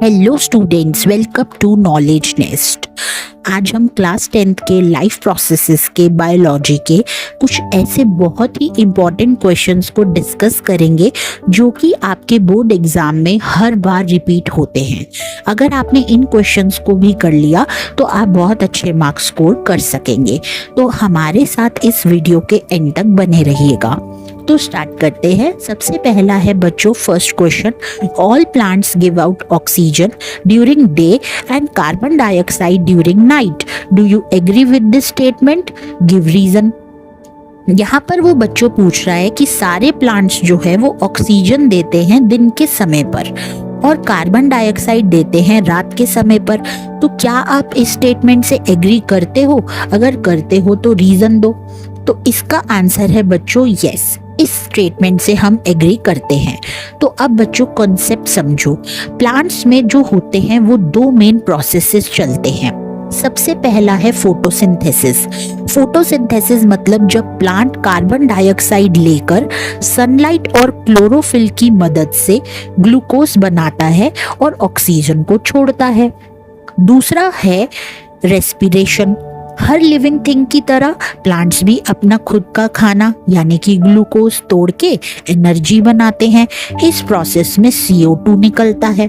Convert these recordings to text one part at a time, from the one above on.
Hello students, welcome to Knowledge Nest. आज हम class 10th के लाइफ प्रोसेसेस के बायोलॉजी के कुछ ऐसे बहुत ही इम्पोर्टेंट क्वेश्चंस को डिस्कस करेंगे जो कि आपके बोर्ड एग्जाम में हर बार रिपीट होते हैं। अगर आपने इन क्वेश्चंस को भी कर लिया तो आप बहुत अच्छे मार्क्स स्कोर कर सकेंगे। तो हमारे साथ इस वीडियो के एंड तक बने रहिएगा। तो स्टार्ट करते हैं। सबसे पहला है बच्चों first question, all plants give out oxygen during day and carbon dioxide during night. Do you agree with this statement? Give reason. यहाँ पर वो बच्चों पूछ रहा है कि सारे प्लांट्स जो है वो ऑक्सीजन देते हैं दिन के समय पर और कार्बन डाइऑक्साइड देते हैं रात के समय पर। तो क्या आप इस स्टेटमेंट से एग्री करते हो? अगर करते हो तो रीजन दो। तो इसका आंसर है बच्चों यस, इस स्टेटमेंट से हम एग्री करते हैं। तो अब बच्चों कॉन्सेप्ट समझो। प्लांट्स में जो होते हैं वो दो मेन प्रोसेसेस चलते हैं। सबसे पहला है फोटोसिंथेसिस। फोटोसिंथेसिस मतलब जब प्लांट कार्बन डाइऑक्साइड लेकर सनलाइट और क्लोरोफिल की मदद से ग्लूकोज बनाता है और ऑक्सीजन को छोड़ता है। दूसरा है रेस्पिरेशन। हर लिविंग थिंग की तरह प्लांट्स भी अपना खुद का खाना यानी कि ग्लूकोज तोड़ के एनर्जी बनाते हैं। इस प्रोसेस में CO2 निकलता है।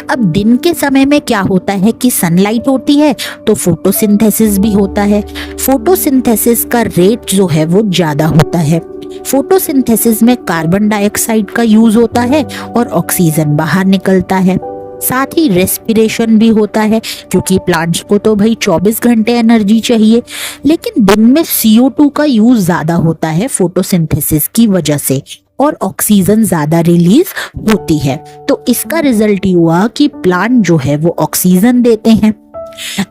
अब दिन के समय में क्या होता है कि सनलाइट होती है तो फोटोसिंथेसिस भी होता है। फोटोसिंथेसिस का रेट जो है वो ज्यादा होता है। फोटोसिंथेसिस में कार्बन डाइऑक्साइड का यूज होता है और ऑक्सीजन बाहर निकलता है। साथ ही रेस्पिरेशन भी होता है क्योंकि प्लांट्स को तो भाई 24 घंटे एनर्जी चाहिए, लेकिन दिन में CO2 का यूज ज्यादा होता है फोटोसिंथेसिस की वजह से और ऑक्सीजन ज्यादा रिलीज होती है। तो इसका रिजल्ट ये हुआ कि प्लांट जो है वो ऑक्सीजन देते हैं।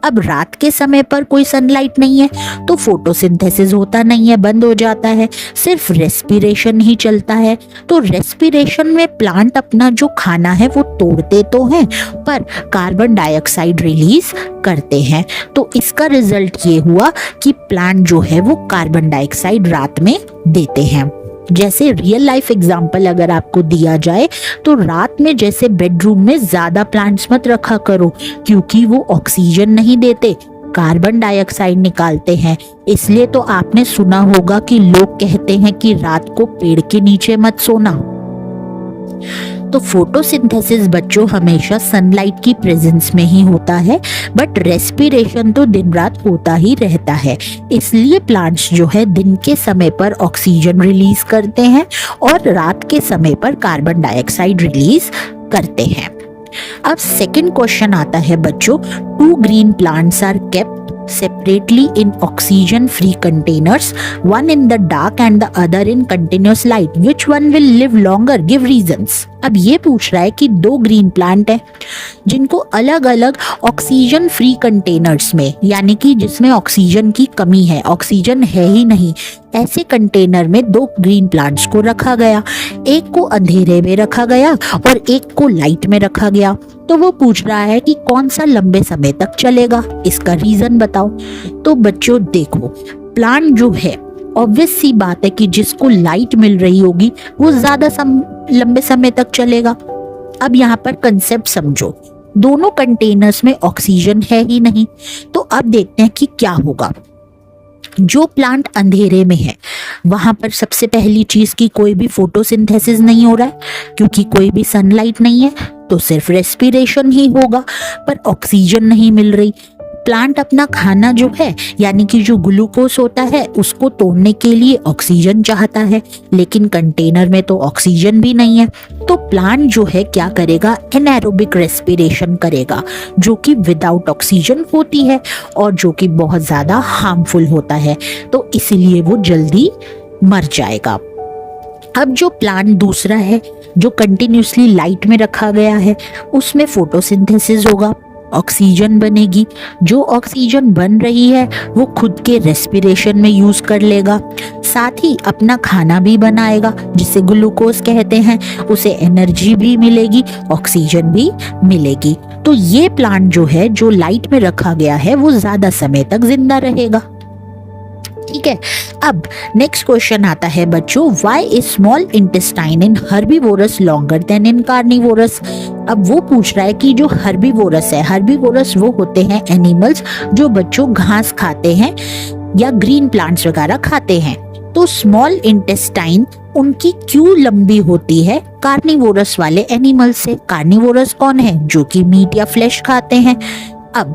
अब रात के समय पर कोई सनलाइट नहीं है तो फोटोसिंथेसिस होता नहीं है, बंद हो जाता है, सिर्फ रेस्पिरेशन ही चलता है। तो रेस्पिरेशन में प्लांट अपना जो खाना है वो तोड़ते तो हैं पर कार्बन डाइऑक्साइड रिलीज करते हैं। तो इसका रिजल्ट ये हुआ कि प्लांट जो है वो कार्बन डाइऑक्साइड रात में देते हैं। जैसे रियल लाइफ एग्जांपल अगर आपको दिया जाए तो रात में जैसे बेडरूम में ज्यादा प्लांट्स मत रखा करो क्योंकि वो ऑक्सीजन नहीं देते, कार्बन डाइऑक्साइड निकालते हैं। इसलिए तो आपने सुना होगा कि लोग कहते हैं कि रात को पेड़ के नीचे मत सोना। तो फोटोसिंथेसिस बच्चों हमेशा सनलाइट की प्रेजेंस में ही होता है, बट रेस्पिरेशन तो दिन रात होता ही रहता है। इसलिए प्लांट्स जो है दिन के समय पर ऑक्सीजन रिलीज करते हैं और रात के समय पर कार्बन डाइऑक्साइड रिलीज करते हैं। अब सेकंड क्वेश्चन आता है बच्चों, 2 green plants are kept separately in oxygen free containers, one in the dark and the other in continuous light. Which one will live longer? Give reasons. अब ये पूछ रहा है कि 2 ग्रीन प्लांट है जिनको अलग अलग ऑक्सीजन फ्री कंटेनर्स में यानी कि जिसमें ऑक्सीजन की कमी है, ऑक्सीजन है ही नहीं, ऐसे कंटेनर में 2 ग्रीन प्लांट्स को रखा गया। एक को अंधेरे में रखा गया और एक को लाइट में रखा गया। तो वो पूछ रहा है कि कौन सा लंबे समय तक चलेगा, इसका रीजन बताओ। तो बच्चों देखो, प्लांट जो है ऑब्वियस सी बात है कि जिसको लाइट मिल रही होगी वो ज्यादा लंबे समय तक चलेगा। अब यहाँ पर कंसेप्ट समझो, दोनों कंटेनर्स में ऑक्सीजन है ही नहीं। तो अब देखते हैं कि क्या होगा। जो प्लांट अंधेरे में है वहां पर सबसे पहली चीज की कोई भी फोटोसिंथेसिस नहीं हो रहा है क्योंकि कोई भी सनलाइट नहीं है, तो सिर्फ रेस्पिरेशन ही होगा पर ऑक्सीजन नहीं मिल रही। प्लांट अपना खाना जो है यानी कि जो ग्लूकोज होता है उसको तोड़ने के लिए ऑक्सीजन चाहता है, लेकिन कंटेनर में तो ऑक्सीजन भी नहीं है। तो प्लांट जो है क्या करेगा, एनारोबिक रेस्पिरेशन करेगा जो कि विदाउट ऑक्सीजन होती है और जो कि बहुत ज्यादा हार्मफुल होता है। तो इसीलिए वो जल्दी मर जाएगा। अब जो प्लांट दूसरा है जो कंटिन्यूसली लाइट में रखा गया है उसमें फोटोसिंथेसिस होगा, ऑक्सीजन बनेगी। जो ऑक्सीजन बन रही है वो खुद के रेस्पिरेशन में यूज कर लेगा, साथ ही अपना खाना भी बनाएगा जिसे ग्लूकोज कहते हैं, उसे एनर्जी भी मिलेगी, ऑक्सीजन भी मिलेगी। तो ये प्लांट जो है जो लाइट में रखा गया है वो ज्यादा समय तक जिंदा रहेगा। ठीक है। अब नेक्स्ट क्वेश्चन आता है बच्चों, why is small intestine in herbivorous longer than in carnivorous. अब वो पूछ रहा है कि जो हर्बीवोरस है, हर्बीवोरस वो होते हैं एनिमल्स जो बच्चों घास खाते हैं या ग्रीन प्लांट्स वगैरह खाते हैं। तो स्मॉल इंटेस्टाइन उनकी क्यों लंबी होती है कार्निवोरस वाले एनिमल से। कार्निवोरस कौन है, जो कि मीट या फ्लैश खाते हैं। अब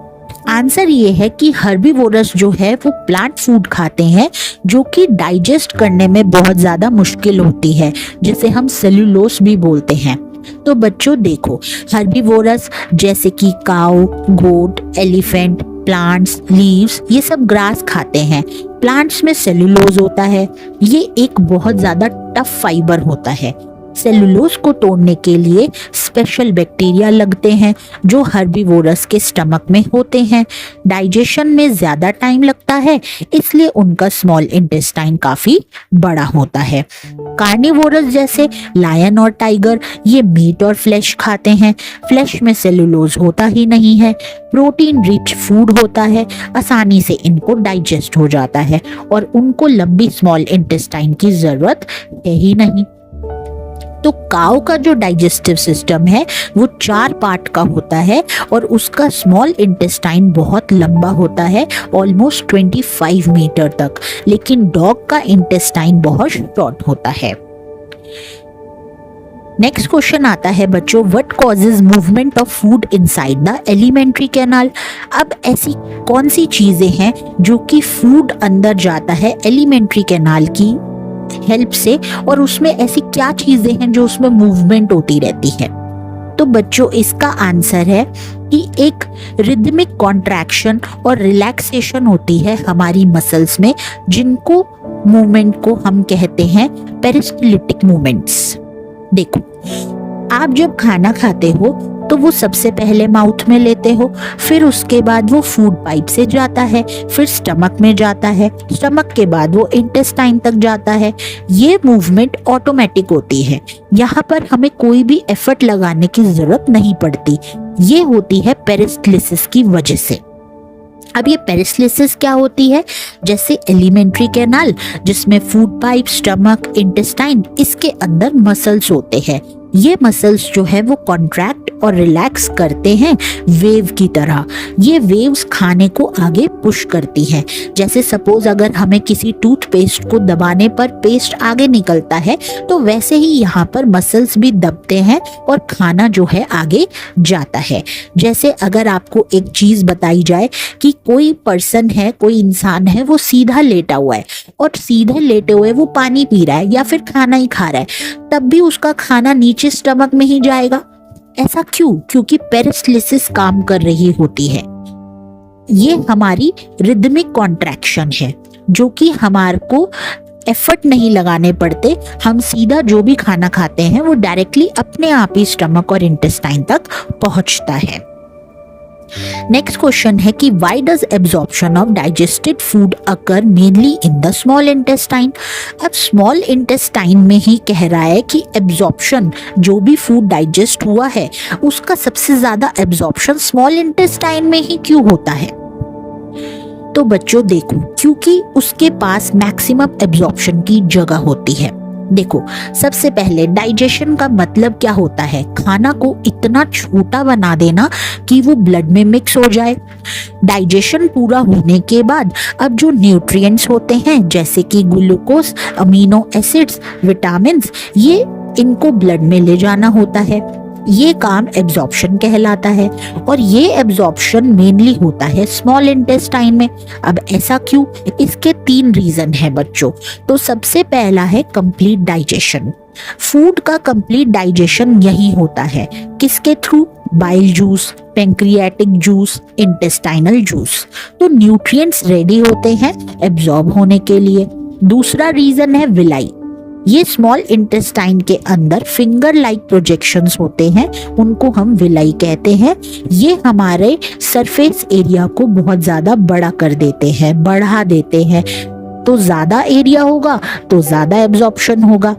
आंसर ये है कि हर्बीवोरस जो है वो प्लांट फूड खाते हैं जो कि डाइजेस्ट करने में बहुत ज्यादा मुश्किल होती है, जिसे हम सेल्यूलोस भी बोलते हैं। तो बच्चों देखो, हर्बीवोरस जैसे कि काऊ, गोट, एलिफेंट, प्लांट्स, लीव्स, ये सब ग्रास खाते हैं। प्लांट्स में सेल्यूलोज होता है, ये एक बहुत ज्यादा टफ फाइबर होता है। सेलुलोज को तोड़ने के लिए स्पेशल बैक्टीरिया लगते हैं जो हर्बीवोरस के स्टमक में होते हैं। डाइजेशन में ज्यादा टाइम लगता है, इसलिए उनका स्मॉल इंटेस्टाइन काफी बड़ा होता है। कार्निवोरस जैसे लायन और टाइगर ये मीट और फ्लैश खाते हैं। फ्लैश में सेलुलोज होता ही नहीं है, प्रोटीन रिच फूड होता है, आसानी से इनको डाइजेस्ट हो जाता है और उनको लंबी स्मॉल इंटेस्टाइन की जरूरत है ही नहीं। तो काऊ का जो डाइजेस्टिव सिस्टम है वो 4 पार्ट का होता है और उसका स्मॉल इंटेस्टाइन बहुत लंबा होता है, ऑलमोस्ट 25 मीटर तक। लेकिन डॉग का इंटेस्टाइन बहुत शॉर्ट होता है। नेक्स्ट क्वेश्चन आता है बच्चों, what causes movement of food inside the alimentary canal. अब ऐसी कौन सी चीजें हैं जो कि फूड अंदर जाता है एलिमेंट्री कैनाल की हेल्प से, और उसमें ऐसी क्या चीजें हैं जो उसमें मूवमेंट होती रहती है। तो बच्चों इसका आंसर है कि एक रिदमिक कॉन्ट्रैक्शन और रिलैक्सेशन होती है हमारी मसल्स में, जिनको मूवमेंट को हम कहते हैं पेरिस्टाल्टिक मूवमेंट्स। देखो, आप जब खाना खाते हो तो वो सबसे पहले माउथ में लेते हो, फिर उसके बाद वो फूड पाइप से जाता है, फिर स्टमक में जाता है, स्टमक के बाद वो इंटेस्टाइन तक जाता है। ये मूवमेंट ऑटोमेटिक होती है, यहाँ पर हमें कोई भी एफर्ट लगाने की जरूरत नहीं पड़ती। ये होती है पेरिस्टलिसिस की वजह से। अब ये पेरिस्टलिसिस क्या होती है, जैसे एलिमेंट्री कैनाल जिसमें फूड पाइप, स्टमक, इंटेस्टाइन, इसके अंदर मसल्स होते हैं। ये मसल्स जो है वो कॉन्ट्रैक्ट और रिलैक्स करते हैं वेव की तरह। ये वेव्स खाने को आगे पुश करती है। जैसे सपोज अगर हमें किसी टूथपेस्ट को दबाने पर पेस्ट आगे निकलता है, तो वैसे ही यहाँ पर मसल्स भी दबते हैं और खाना जो है आगे जाता है। जैसे अगर आपको एक चीज बताई जाए कि कोई पर्सन है, कोई इंसान है, वो सीधा लेटा हुआ है और सीधे लेटे हुए वो पानी पी रहा है या फिर खाना ही खा रहा है, तब भी उसका खाना नीचे स्टमक में ही जाएगा। ऐसा क्यों? क्योंकि पेरिस्टलिसिस काम कर रही होती है। ये हमारी रिदमिक कॉन्ट्रैक्शन है जो कि हमारे को एफर्ट नहीं लगाने पड़ते। हम सीधा जो भी खाना खाते हैं वो डायरेक्टली अपने आप ही स्टमक और इंटेस्टाइन तक पहुंचता है। नेक्स्ट क्वेश्चन है कि why does absorption of digested food occur mainly in the small intestine. अब स्मॉल इंटेस्टाइन में ही कह रहा है कि एब्जॉर्प्शन, जो भी फूड डाइजेस्ट हुआ है उसका सबसे ज्यादा एब्जॉर्प्शन स्मॉल इंटेस्टाइन में ही क्यों होता है। तो बच्चों देखो, क्योंकि उसके पास मैक्सिमम एब्जॉर्प्शन की जगह होती है। देखो, सबसे पहले डाइजेशन का मतलब क्या होता है, खाना को इतना छोटा बना देना कि वो ब्लड में मिक्स हो जाए। डाइजेशन पूरा होने के बाद अब जो न्यूट्रिएंट्स होते हैं जैसे कि ग्लूकोज, अमीनो एसिड्स, विटामिन्स, ये इनको ब्लड में ले जाना होता है। ये काम एब्जॉर्प्शन कहलाता है और ये एब्जॉर्प्शन मेनली होता है स्मॉल इंटेस्टाइन में। अब ऐसा क्यों? इसके 3 रीजन है बच्चों। तो सबसे पहला है कंप्लीट डाइजेशन। फूड का कंप्लीट डाइजेशन यही होता है। किसके through? Bile juice, pancreatic juice, intestinal juice. तो न्यूट्रिएंट्स रेडी होते हैं एब्जॉर्ब होने के लिए। दूसरा रीजन है विलाई। ये स्मॉल इंटेस्टाइन के अंदर फिंगर लाइक प्रोजेक्शंस होते हैं, उनको हम विलाई कहते हैं। ये हमारे सरफेस एरिया को बहुत ज्यादा बड़ा कर देते हैं, बढ़ा देते हैं। तो ज्यादा एरिया होगा तो ज्यादा एब्जॉर्प्शन होगा।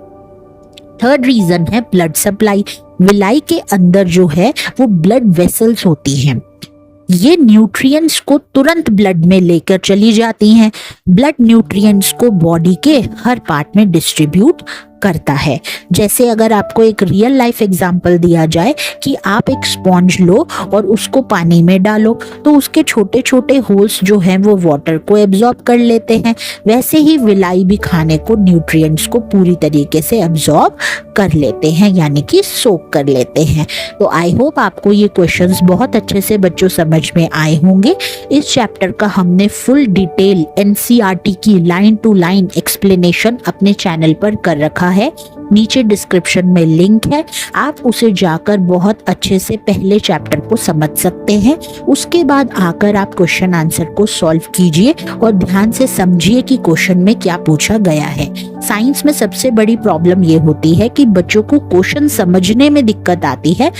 थर्ड रीजन है ब्लड सप्लाई। विलाई के अंदर जो है वो ब्लड वेसल्स होती हैं। ये न्यूट्रिएंट्स को तुरंत ब्लड में लेकर चली जाती हैं। ब्लड न्यूट्रिएंट्स को बॉडी के हर पार्ट में डिस्ट्रीब्यूट करता है। जैसे अगर आपको एक रियल लाइफ एग्जांपल दिया जाए कि आप एक स्पॉन्ज लो और उसको पानी में डालो तो उसके छोटे छोटे होल्स जो हैं वो वाटर को एब्जॉर्ब कर लेते हैं, वैसे ही विलाई भी खाने को न्यूट्रिएंट्स को पूरी तरीके से एब्जॉर्ब कर लेते हैं, यानी कि सोक कर लेते हैं। तो आई होप आपको ये क्वेश्चंस बहुत अच्छे से बच्चों समझ में आए होंगे। इस चैप्टर का हमने फुल डिटेल एनसीईआरटी की लाइन टू लाइन एक्सप्लेनेशन अपने चैनल पर कर रखा है। नीचे डिस्क्रिप्शन में लिंक है, आप उसे जाकर बहुत अच्छे से पहले चैप्टर को समझ सकते हैं। उसके बाद आकर आप क्वेश्चन आंसर को सॉल्व कीजिए और ध्यान से समझिए कि क्वेश्चन में क्या पूछा गया है। साइंस में सबसे बड़ी प्रॉब्लम ये होती है कि बच्चों को क्वेश्चन समझने में दिक्कत आती है,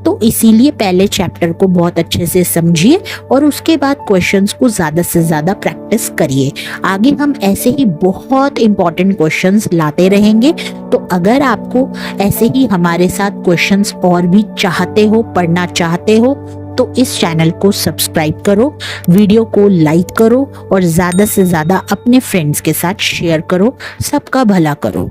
तो इसीलिए पहले चैप्टर को बहुत अच्छे से समझिए और उसके बाद क्वेश्चंस को ज़्यादा से ज़्यादा प्रैक्टिस करिए। आगे हम ऐसे ही बहुत इंपॉर्टेंट क्वेश्चंस लाते रहेंगे। तो अगर आपको ऐसे ही हमारे साथ क्वेश्चंस और भी चाहते हो, पढ़ना चाहते हो, तो इस चैनल को सब्सक्राइब करो, वीडियो को लाइक करो और ज़्यादा से ज़्यादा अपने फ्रेंड्स के साथ शेयर करो। सबका भला करो।